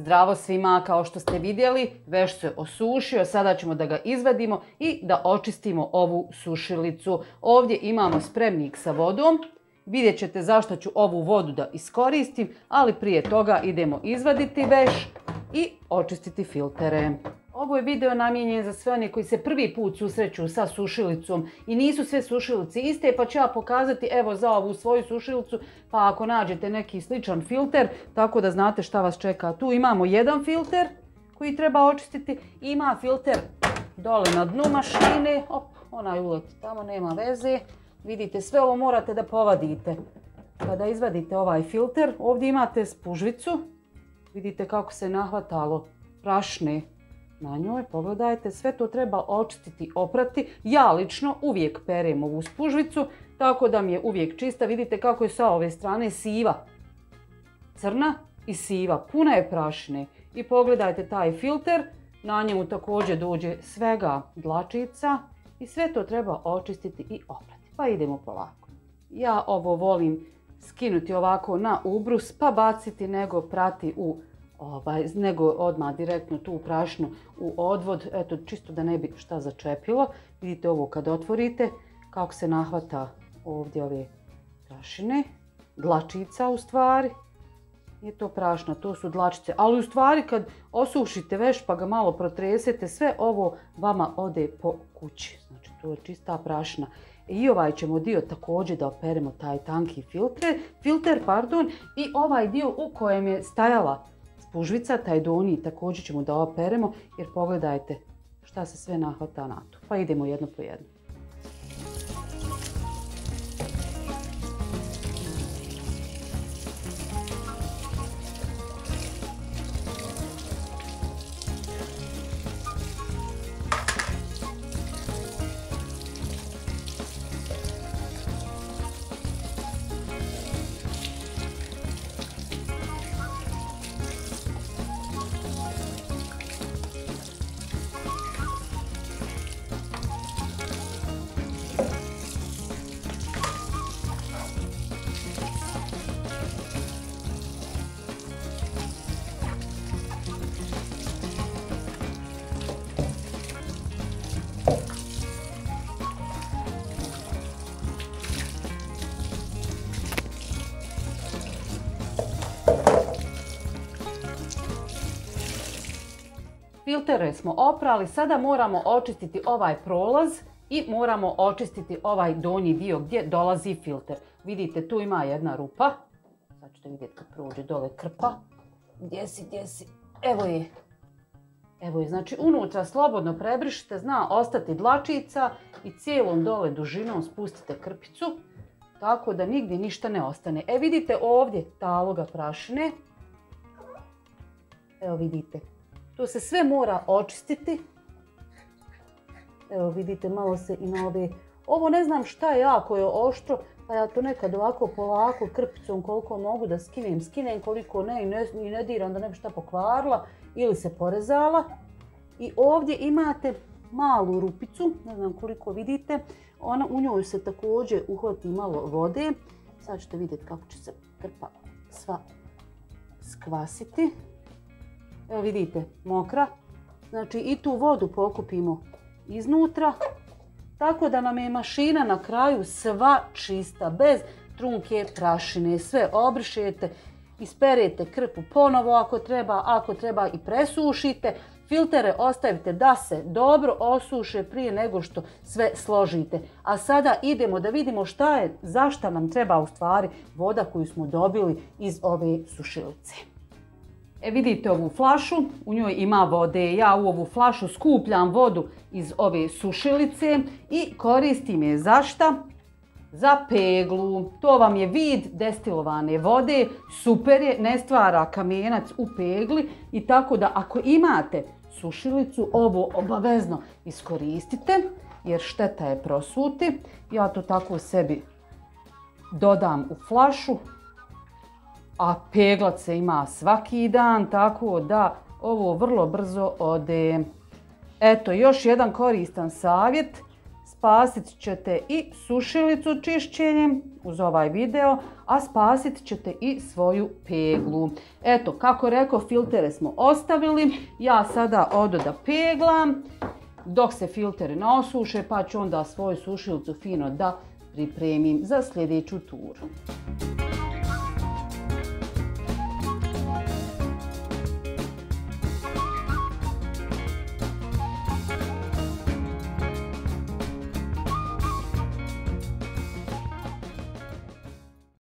Zdravo svima, kao što ste vidjeli, veš se osušio, sada ćemo da ga izvadimo i da očistimo ovu sušilicu. Ovdje imamo spremnik sa vodom, vidjet ćete zašto ću ovu vodu da iskoristim, ali prije toga idemo izvaditi veš i očistiti filtere. Ovo je video namijenjen za sve one koji se prvi put susreću sa sušilicom i nisu sve sušilice iste, pa ću ja pokazati evo za ovu svoju sušilicu, pa ako nađete neki sličan filter, tako da znate šta vas čeka. Tu imamo jedan filter koji treba očistiti, ima filter dole na dnu mašine, onaj uleti tamo, nema veze. Vidite, sve ovo morate da povadite. Kada izvadite ovaj filter, ovdje imate spužvicu, vidite kako se nahvatalo prašne na njoj, pogledajte, sve to treba očistiti, oprati. Ja lično uvijek perem ovu spužvicu, tako da mi je uvijek čista. Vidite kako je sa ove strane siva, crna i siva, puna je prašine. I pogledajte taj filter, na njemu također dođe svega dlačica i sve to treba očistiti i oprati. Pa idemo polako. Ja ovo volim skinuti ovako na ubrus, pa baciti nego prati nego odmah direktno tu prašnu u odvod, eto čisto da ne bi šta začepilo. Vidite ovo kad otvorite kako se nahvata ovdje ove prašine, dlačica u stvari. Nije to prašna, to su dlačice, ali u stvari kad osušite veš pa ga malo protresete, sve ovo vama ode po kući, znači to je čista prašna. I ovaj ćemo dio također da operemo, taj tanki filter, i ovaj dio u kojem je stajala spužvica, taj donji također ćemo da operemo, jer pogledajte šta se sve nahvata na to. Pa idemo jedno po jedno. Filtere smo oprali, sada moramo očistiti ovaj prolaz i moramo očistiti ovaj donji dio gdje dolazi filter. Vidite, tu ima jedna rupa, sad ćete vidjeti kad prođe dole krpa. Gdje si? Evo je. Znači unutra slobodno prebrišite, zna ostati dlačica i cijelom dole dužinom spustite krpicu, tako da nigdje ništa ne ostane. Vidite ovdje taloga prašine, evo vidite. To se sve mora očistiti. Evo vidite, malo se i na ove... Ovo ne znam šta je, jako je oštro, pa ja to nekad ovako polako krpicom koliko mogu da skinem, koliko ne i ne diram da ne bi šta pokvarila ili se porezala. I ovdje imate malu rupicu, ne znam koliko vidite, u njoj se također uhvati malo vode. Sad ćete vidjeti kako će se krpa sva skvasiti. Evo vidite, mokra. Znači i tu vodu pokupimo iznutra. Tako da nam je mašina na kraju sva čista, bez trunke prašine. Sve obrišete, isperete krpu ponovo ako treba i presušite. Filtere ostavite da se dobro osuše prije nego što sve složite. A sada idemo da vidimo zašta nam treba u stvari voda koju smo dobili iz ove sušilice. Vidite ovu flašu, u njoj ima vode. Ja u ovu flašu skupljam vodu iz ove sušilice i koristim je za šta? Za peglu. To vam je vid destilovane vode, super je, ne stvara kamenac u pegli i tako da ako imate sušilicu, ovo obavezno iskoristite jer šteta je prosuti. Ja to tako sebi dodam u flašu. A peglac se ima svaki dan, tako da ovo vrlo brzo ode. Eto, još jedan koristan savjet. spasit ćete i sušilicu čišćenjem uz ovaj video, a spasit ćete i svoju peglu. Eto, kako rekao, filtere smo ostavili. Ja sada odo da peglam dok se filteri ne osuše, pa ću onda svoju sušilicu fino da pripremim za sljedeću turu.